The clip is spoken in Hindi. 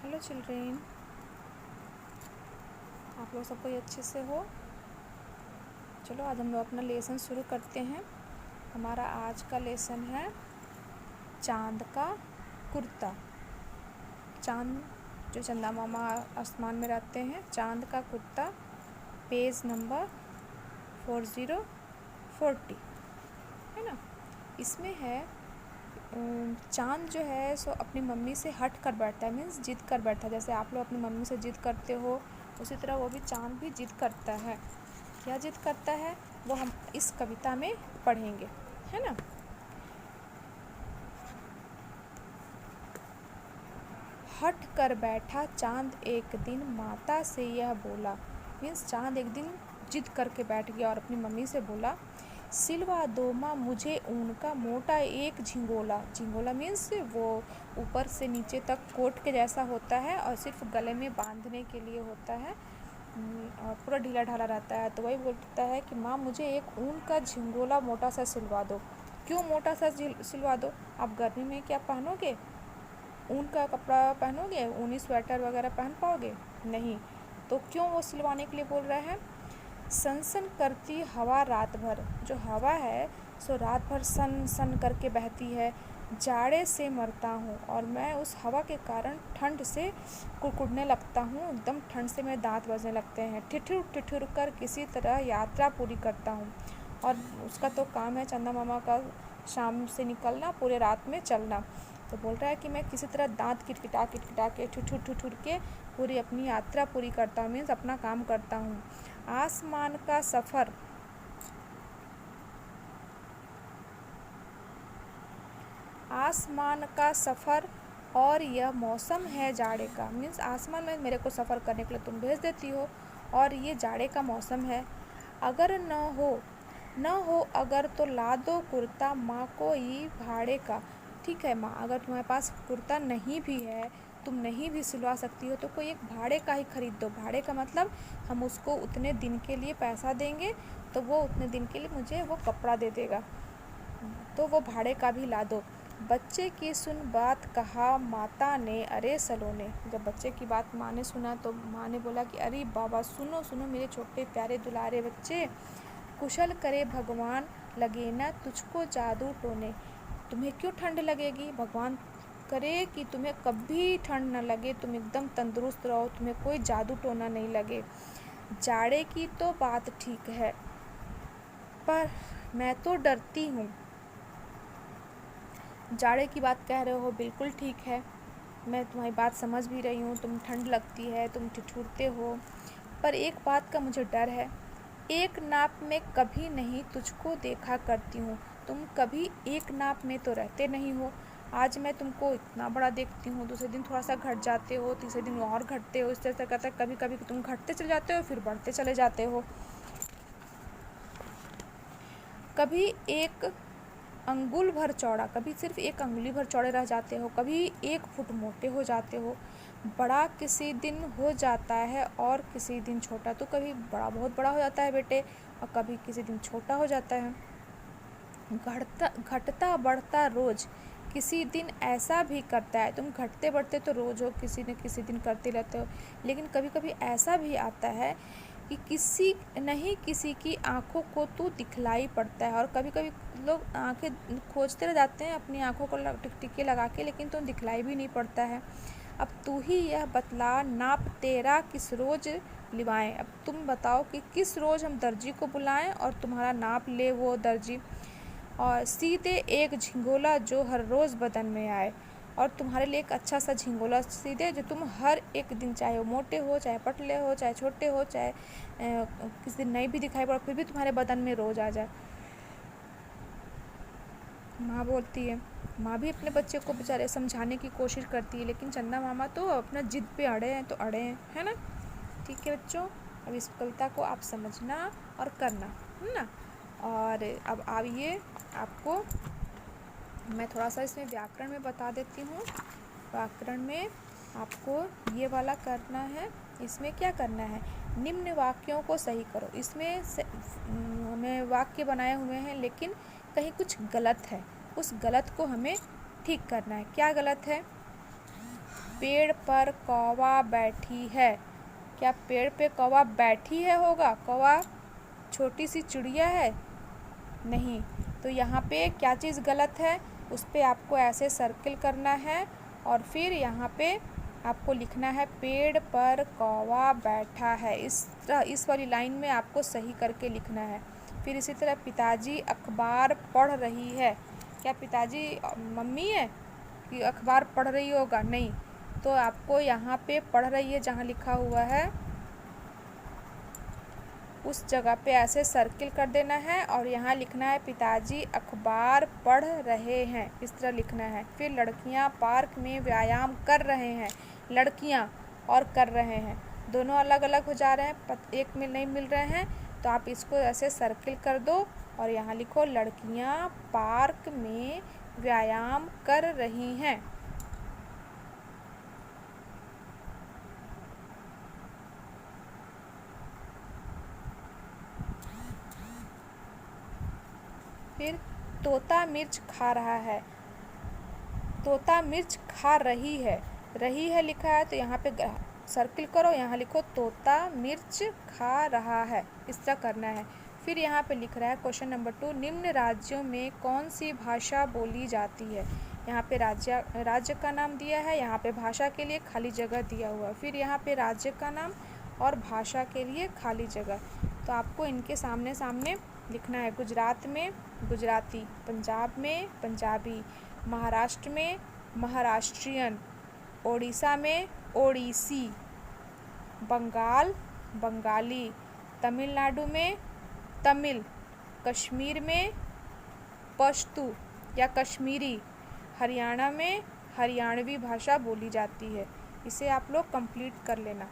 हेलो चिल्ड्रेन, आप लोग सब कोई अच्छे से हो। चलो आज हम लोग अपना लेसन शुरू करते हैं। हमारा आज का लेसन है चांद का कुर्ता। चांद जो चंदा मामा आसमान में रहते हैं, चांद का कुर्ता, पेज नंबर 4040 है ना। इसमें है चांद जो है सो अपनी मम्मी से हट कर बैठता है, मीन्स जिद कर बैठता है। जैसे आप लोग अपनी मम्मी से जिद करते हो, उसी तरह वो भी चांद भी जिद करता है। क्या जिद करता है वो हम इस कविता में पढ़ेंगे, है ना। हट कर बैठा चांद एक दिन, माता से यह बोला। मीन्स चांद एक दिन जिद करके बैठ गया और अपनी मम्मी से बोला, सिलवा दो माँ मुझे ऊन का मोटा एक झिंगोला। झिंगोला मीन्स वो ऊपर से नीचे तक कोट के जैसा होता है और सिर्फ गले में बांधने के लिए होता है और पूरा ढीला ढाला रहता है। तो वही बोलता है कि माँ मुझे एक ऊन का झिंगोला मोटा सा सिलवा दो। क्यों मोटा सा सिलवा दो? आप गर्मी में क्या पहनोगे? ऊन का कपड़ा पहनोगे? ऊनी स्वेटर वगैरह पहन पाओगे? नहीं। तो क्यों वो सिलवाने के लिए बोल रहे हैं? सनसन करती हवा रात भर। जो हवा है सो रात भर सन सन करके बहती है। जाड़े से मरता हूँ और मैं उस हवा के कारण ठंड से कुड़कुड़ने लगता हूँ। एकदम ठंड से मेरे दांत बजने लगते हैं। ठिठुर ठिठुर कर किसी तरह यात्रा पूरी करता हूँ। और उसका तो काम है चंदा मामा का शाम से निकलना, पूरे रात में चलना। तो बोल रहा है कि मैं किसी तरह दांत किटकिटा किटकिटा के ठुठुर ठुठुर के पूरी अपनी यात्रा पूरी करता हूँ, मीन्स अपना काम करता हूँ। आसमान का सफ़र, आसमान का सफ़र और यह मौसम है जाड़े का। मीन्स आसमान में मेरे को सफ़र करने के लिए तुम भेज देती हो और ये जाड़े का मौसम है। अगर न हो अगर तो ला दो कुर्ता माँ को ये भाड़े का। ठीक है माँ, अगर तुम्हारे पास कुर्ता नहीं भी है, तुम नहीं भी सिलवा सकती हो, तो कोई एक भाड़े का ही खरीद दो। भाड़े का मतलब हम उसको उतने दिन के लिए पैसा देंगे तो वो उतने दिन के लिए मुझे वो कपड़ा दे देगा, तो वो भाड़े का भी ला दो। बच्चे की सुन बात कहा माता ने, अरे सलोने। जब बच्चे की बात माँ ने सुना तो माँ ने बोला कि अरे बाबा सुनो सुनो मेरे छोटे प्यारे दुलारे बच्चे, कुशल करे भगवान लगे ना तुझको जादू टोने। तुम्हें क्यों ठंड लगेगी? भगवान करे कि तुम्हें कभी ठंड न लगे, तुम एकदम तंदुरुस्त रहो, तुम्हें कोई जादू टोना नहीं लगे। जाड़े की तो बात ठीक है पर मैं तो डरती हूँ। जाड़े की बात कह रहे हो, बिल्कुल ठीक है, मैं तुम्हारी बात समझ भी रही हूँ। तुम ठंड लगती है, तुम ठिठुरते हो, पर एक बात का मुझे डर है। एक नाप में कभी नहीं तुझको देखा करती हूँ। तुम कभी एक नाप में तो रहते नहीं हो। आज मैं तुमको इतना बड़ा देखती हूँ, दूसरे दिन थोड़ा सा घट जाते हो, तीसरे दिन और घटते हो। इस तरह से करता है, कभी कभी तुम घटते चले जाते हो फिर बढ़ते चले जाते हो। कभी एक अंगुल भर चौड़ा, कभी सिर्फ एक अंगुली भर चौड़े रह जाते हो, कभी 1 फुट मोटे हो जाते हो। बड़ा किसी दिन हो जाता है और किसी दिन छोटा। तो कभी बड़ा बहुत बड़ा हो जाता है बेटे और कभी किसी दिन छोटा हो जाता है। घटता घटता बढ़ता रोज किसी दिन ऐसा भी करता है। तुम घटते बढ़ते तो रोज हो, किसी न किसी दिन करते रहते हो, लेकिन कभी कभी ऐसा भी आता है कि किसी नहीं किसी की आंखों को तू दिखलाई पड़ता है। और कभी कभी लोग आंखें खोजते रह जाते हैं अपनी आंखों को टिकटिकी लगा के, लेकिन तो दिखलाई भी नहीं पड़ता है। अब तू ही यह बतला नाप तेरा किस रोज लिवाएं। अब तुम बताओ कि किस रोज हम दर्जी को बुलाएं और तुम्हारा नाप ले वो दर्जी, और सीधे एक झिंगोला जो हर रोज़ बदन में आए। और तुम्हारे लिए एक अच्छा सा झिंगोला सीधे जो तुम हर एक दिन, चाहे वो मोटे हो, चाहे पतले हो, चाहे छोटे हो, चाहे किसी दिन नहीं भी दिखाई पड़ा, फिर भी तुम्हारे बदन में रोज़ आ जाए। माँ बोलती है, माँ भी अपने बच्चे को बेचारे समझाने की कोशिश करती है, लेकिन चंदा मामा तो अपना जिद पे अड़े हैं तो अड़े हैं, है ना। ठीक है बच्चों, अब इस कविता को आप समझना और करना, है ना। और अब आइए आपको मैं थोड़ा सा इसमें व्याकरण में बता देती हूँ। व्याकरण में आपको ये वाला करना है। इसमें क्या करना है, निम्न वाक्यों को सही करो। इसमें हमें वाक्य बनाए हुए हैं लेकिन कहीं कुछ गलत है, उस गलत को हमें ठीक करना है। क्या गलत है? पेड़ पर कौवा बैठी है। क्या पेड़ पे कौवा बैठी है होगा? कौवा छोटी सी चिड़िया है? नहीं। तो यहाँ पे क्या चीज़ गलत है, उस पर आपको ऐसे सर्किल करना है और फिर यहाँ पे आपको लिखना है पेड़ पर कौवा बैठा है। इस वाली लाइन में आपको सही करके लिखना है। फिर इसी तरह पिताजी अखबार पढ़ रही है। क्या पिताजी मम्मी है कि अखबार पढ़ रही होगा? नहीं। तो आपको यहाँ पे पढ़ रही है जहाँ लिखा हुआ है उस जगह पे ऐसे सर्किल कर देना है और यहाँ लिखना है पिताजी अखबार पढ़ रहे हैं, इस तरह लिखना है। फिर लड़कियाँ पार्क में व्यायाम कर रहे हैं। लड़कियाँ और कर रहे हैं दोनों अलग अलग हो जा रहे हैं, एक में नहीं मिल रहे हैं, तो आप इसको ऐसे सर्किल कर दो और यहाँ लिखो लड़कियाँ पार्क में व्यायाम कर रही हैं। फिर तोता मिर्च खा रहा है। तोता मिर्च खा रही है, रही है लिखा है तो यहाँ पे सर्किल करो, यहाँ लिखो तोता मिर्च खा रहा है, इस तरह करना है। फिर यहाँ पे लिख रहा है क्वेश्चन नंबर 2, निम्न राज्यों में कौन सी भाषा बोली जाती है। यहाँ पे राज्य का नाम दिया है, यहाँ पे भाषा के लिए खाली जगह दिया हुआ है, फिर यहाँ पे राज्य का नाम और भाषा के लिए खाली जगह। तो आपको इनके सामने सामने लिखना है। गुजरात में गुजराती, पंजाब में पंजाबी, महाराष्ट्र में महाराष्ट्रियन, ओडिशा में ओडिसी, बंगाल बंगाली, तमिलनाडु में तमिल, कश्मीर में पश्तू या कश्मीरी, हरियाणा में हरियाणवी भाषा बोली जाती है। इसे आप लोग कंप्लीट कर लेना।